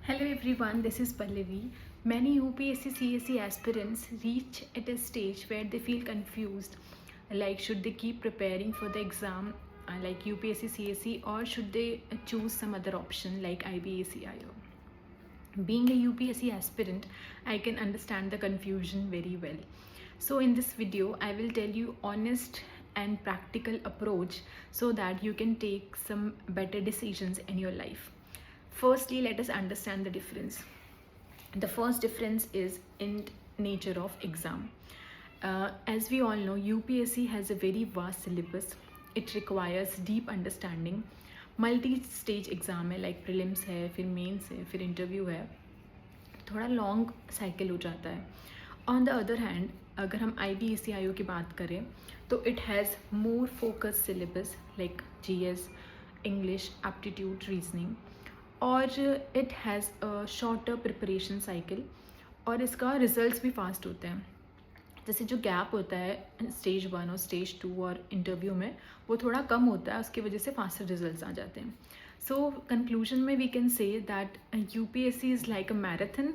Hello everyone, this is Pallavi. Many UPSC CSE aspirants reach at a stage where they feel confused, like should they keep preparing for the exam like UPSC CSE, or should they choose some other option like IBACIO. Being a UPSC aspirant, I can understand the confusion very well. So in this video, I will tell you honest and practical approach so that you can take some better decisions in your life. Firstly, let us understand the difference. The first difference is in nature of exam. As we all know, UPSC has a very vast syllabus. It requires deep understanding. Multi stage exam है, like prelims है, फिर mains है, फिर interview है. थोड़ा long cycle हो जाता है. ऑन द अदर हैंड, अगर हम IBACIO की बात करें तो it has more focus syllabus like GS, English, aptitude, reasoning, और it has a shorter preparation cycle, और इसका रिजल्ट्स भी फास्ट होते हैं. जैसे जो गैप होता है स्टेज 1 और स्टेज 2 और इंटरव्यू में, वो थोड़ा कम होता है, उसकी वजह से फास्टर रिजल्ट्स आ जाते हैं. सो कंक्लूजन में we can say that UPSC is like a marathon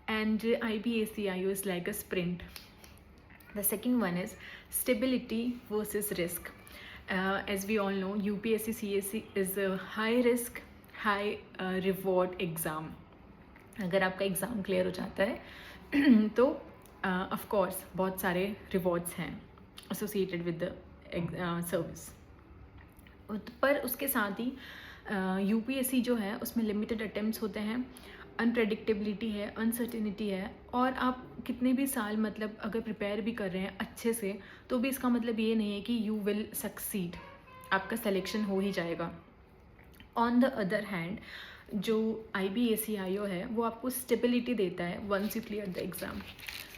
and IBACIO is like a sprint. The second one is stability versus risk. As we all know, UPSC CSE is a high risk, high reward exam. अगर आपका exam clear हो जाता है तो of course बहुत सारे rewards हैं associated with the service. पर उसके साथ ही UPSC जो है उसमें लिमिटेड अटेम्प्ट्स होते हैं, अनप्रेडिक्टेबिलिटी है, अनसर्टेनिटी है, और आप कितने भी साल मतलब अगर प्रिपेयर भी कर रहे हैं अच्छे से तो भी इसका मतलब ये नहीं है कि यू विल सक्सीड, आपका सिलेक्शन हो ही जाएगा. ऑन द अदर हैंड, जो IBACIO है वो आपको स्टेबिलिटी देता है once you clear the exam.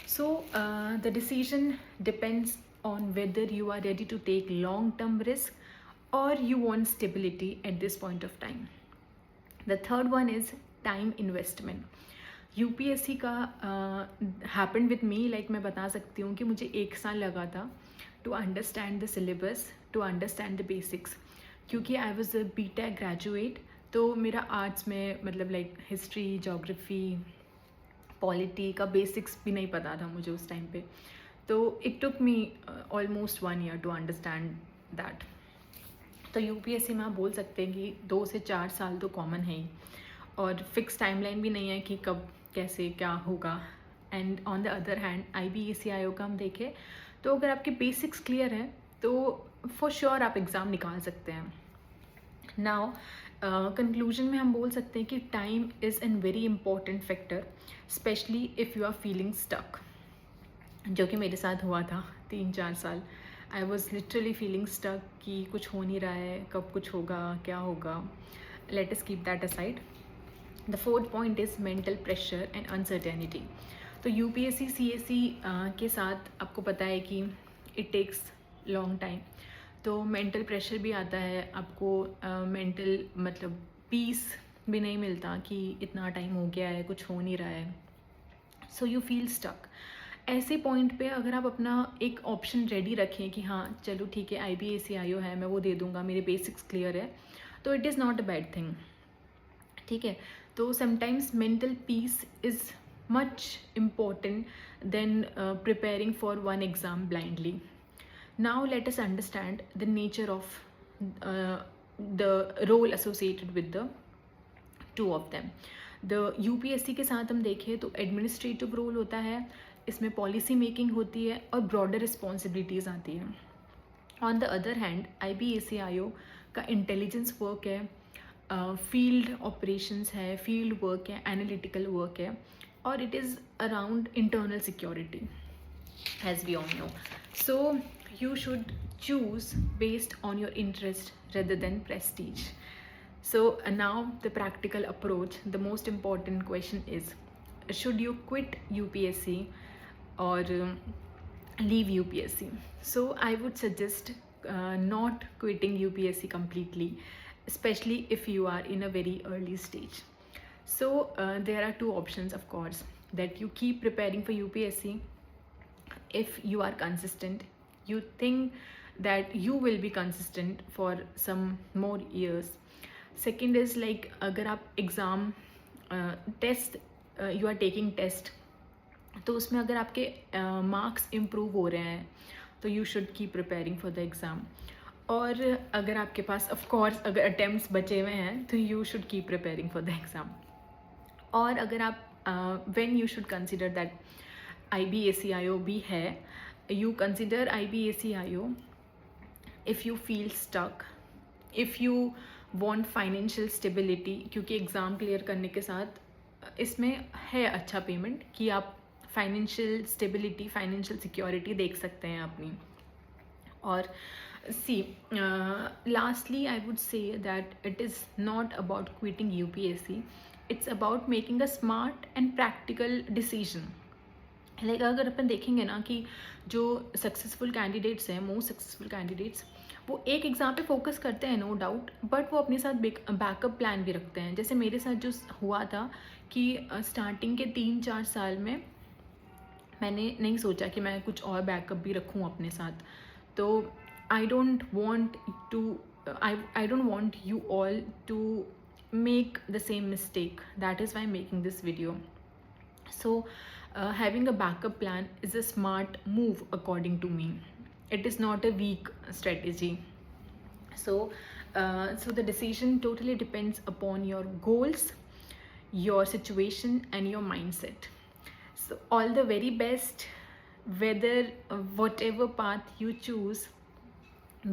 So the decision depends on whether you are ready to take long term risk और you want stability at this point of time. The third one is time investment. UPSC का happened with me, like मैं बता सकती हूँ कि मुझे 1 साल लगा था to understand the syllabus, to understand the basics, क्योंकि I was a BTech graduate. तो मेरा आर्ट्स में मतलब लाइक हिस्ट्री, जोग्राफी, पॉलिटी का बेसिक्स भी नहीं पता था मुझे उस टाइम पे. तो it took me almost 1 year to understand that. तो UPSC में आप बोल सकते हैं कि 2 से 4 साल तो कॉमन है ही, और फिक्स टाइमलाइन भी नहीं है कि कब कैसे क्या होगा. And on the other hand IBACIO का हम देखें तो अगर आपके बेसिक्स क्लियर हैं तो फॉर श्योर आप एग्ज़ाम निकाल सकते हैं. नाउ कंक्लूजन में हम बोल सकते हैं कि time is an very important factor, specially if you are feeling stuck, जो कि मेरे साथ हुआ था 3-4 साल. I was literally feeling stuck कि कुछ हो नहीं रहा है, कब कुछ होगा, क्या होगा. Let us keep that aside. The fourth point is mental pressure and uncertainty. तो UPSC CSE के साथ आपको पता है कि इट टेक्स लॉन्ग टाइम, तो मेंटल प्रेशर भी आता है आपको. मेंटल मतलब पीस भी नहीं मिलता कि इतना टाइम हो गया है, कुछ हो नहीं रहा है. So you feel stuck. ऐसे पॉइंट पे अगर आप अपना एक ऑप्शन रेडी रखें कि हाँ चलो ठीक है IBACIO है, मैं वो दे दूँगा, मेरे बेसिक्स क्लियर है, तो it is not a bad thing. ठीक है. तो sometimes mental peace is much important than preparing for one exam blindly. Now let us understand the nature of the role associated with the two of them. The UPSC के साथ हम देखें तो administrative role होता है, इसमें policy making होती है और ब्रॉडर रिस्पॉन्सिबिलिटीज़ आती हैं. On the other hand IBACIO का इंटेलिजेंस वर्क है, फील्ड ऑपरेशंस है, फील्ड वर्क है, एनालिटिकल वर्क है, और it is around internal security as we all know. So you should choose based on your interest rather than prestige. So now the practical approach, the most important question is, should you quit UPSC or leave UPSC? So I would suggest not quitting UPSC completely, especially if you are in a very early stage. So there are 2 options, of course, that you keep preparing for UPSC. If you are consistent, you think that you will be consistent for some more years. Second is like अगर आप exam test, you are taking test, तो उसमें अगर आपके marks improve हो रहे हैं तो you should keep preparing for the exam. और अगर आपके पास ऑफ कोर्स अगर अटेम्प्ट्स बचे हुए हैं तो you should keep preparing for the exam. और अगर आप when you should consider that IBACIO भी है, you consider IBACIO if you feel stuck, if you want financial stability, क्योंकि एग्ज़ाम क्लियर करने के साथ इसमें है अच्छा पेमेंट कि आप फाइनेंशियल स्टेबिलिटी, फाइनेंशियल सिक्योरिटी देख सकते हैं अपनी. और सी lastly I would say that it is not about quitting UPSC, it's about making a smart and practical decision. Like अगर अपन देखेंगे ना कि जो सक्सेसफुल कैंडिडेट्स हैं, मोस्ट सक्सेसफुल कैंडिडेट्स, वो एक एग्ज़ाम पे फोकस करते हैं नो डाउट, बट वो अपने साथ बैकअप प्लान भी रखते हैं. जैसे मेरे साथ जो हुआ था कि स्टार्टिंग के 3-4 साल में मैंने नहीं सोचा कि मैं कुछ और बैकअप भी रखूँ अपने साथ. तो I don't want you all to make the same mistake. That is why making this video. So having a backup plan is a smart move according to me. It is not a weak strategy. So the decision totally depends upon your goals, your situation and your mindset. So all the very best, whether whatever path you choose,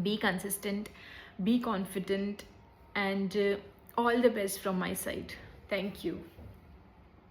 be consistent, be confident, and all the best from my side. Thank you.